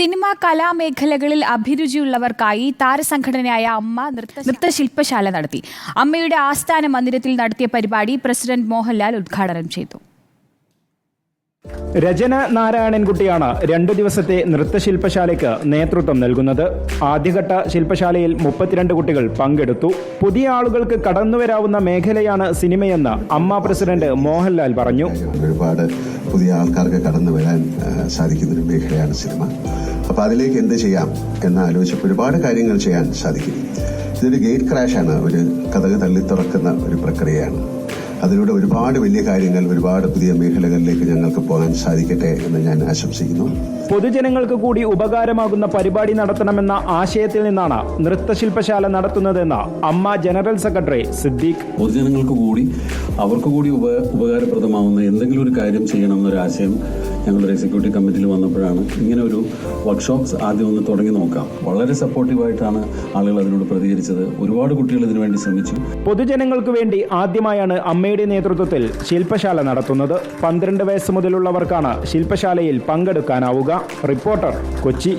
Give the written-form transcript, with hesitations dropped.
Cinema കലാമേഖലകളിൽ അഭിരുചിയുള്ളവർക്കായി താരസംഘടനയായ അമ്മ നൃത്തശില്പശാല നടത്തി. അമ്മയുടെ ആസ്ഥാന മന്ദിരത്തിൽ നടത്തിയ പരിപാടി പ്രസിഡന്റ് മോഹൻലാൽ ഉദ്ഘാടനം ചെയ്തു. രചന നാരായണൻകുട്ടിയാണ് 2 ദിവസത്തെ നൃത്തശില്പശാലയ്ക്ക് നേതൃത്വം നൽകുന്നത്. ആദ്യഘട്ട ശില്പശാലയിൽ 32 കുട്ടികൾ പങ്കെടുത്തു. പുതിയ ആളുകൾക്ക് കടന്നുവരാവുന്ന മേഖലയാണ് സിനിമയെന്ന് അമ്മ പ്രസിഡന്റ് മോഹൻലാൽ പറഞ്ഞു. ഒരുപാട് പുതിയ ആൾക്കാർക്ക് കടന്നു വരാൻ സാധിക്കുന്ന ഒരു മേഖലയാണ് സിനിമ. അപ്പൊ അതിലേക്ക് എന്ത് ചെയ്യാം എന്നാലോചിച്ചപ്പോൾ ഒരുപാട് കാര്യങ്ങൾ ചെയ്യാൻ സാധിക്കും. ഇതൊരു ഗേറ്റ് ക്രാഷാണ്, ഒരു കഥക് തള്ളി തുറക്കുന്ന ഒരു പ്രക്രിയയാണ്. അതിലൂടെ ഒരുപാട് വലിയ കാര്യങ്ങൾ, ഒരുപാട് പുതിയ മേഖലകളിലേക്ക് ഞങ്ങൾക്ക് പോകാൻ സാധിക്കട്ടെ എന്ന് ഞാൻ ആശംസിക്കുന്നു. പൊതുജനങ്ങൾക്ക് കൂടി ഉപകാരമാകുന്ന പരിപാടി നടത്തണമെന്ന ആശയത്തിൽ നിന്നാണ് നൃത്തശില്പശാല നടത്തുന്നതെന്ന് അമ്മ ജനറൽ സെക്രട്ടറി സിദ്ദീഖ്. പൊതുജനങ്ങൾക്ക് കൂടി അവർക്ക് കൂടി ഉപകാരപ്രദമാവുന്ന എന്തെങ്കിലും ഒരു കാര്യം ചെയ്യണമെന്നൊരു ആശയം ഞങ്ങളുടെ എക്സിക്യൂട്ടീവ് കമ്മിറ്റിയിൽ വന്നപ്പോഴാണ് ഇങ്ങനെ ഒരു വർക്ക്ഷോപ്സ് ആദ്യം ഒന്ന് തുടങ്ങി നോക്കാം. വളരെ സപ്പോർട്ടീവായിട്ടാണ് ആളുകൾ അതിനോട് പ്രതികരിച്ചത്. ഒരുപാട് കുട്ടികൾ ഇതിനുവേണ്ടി ശ്രമിച്ചു. പൊതുജനങ്ങൾക്ക് വേണ്ടി ആദ്യമായാണ് അമ്മയുടെ നേതൃത്വത്തിൽ ശില്പശാല നടത്തുന്നത്. 12 വയസ്സ് മുതലുള്ളവർക്കാണ് ശില്പശാലയിൽ പങ്കെടുക്കാനാവുക. റിപ്പോർട്ടർ, കൊച്ചി.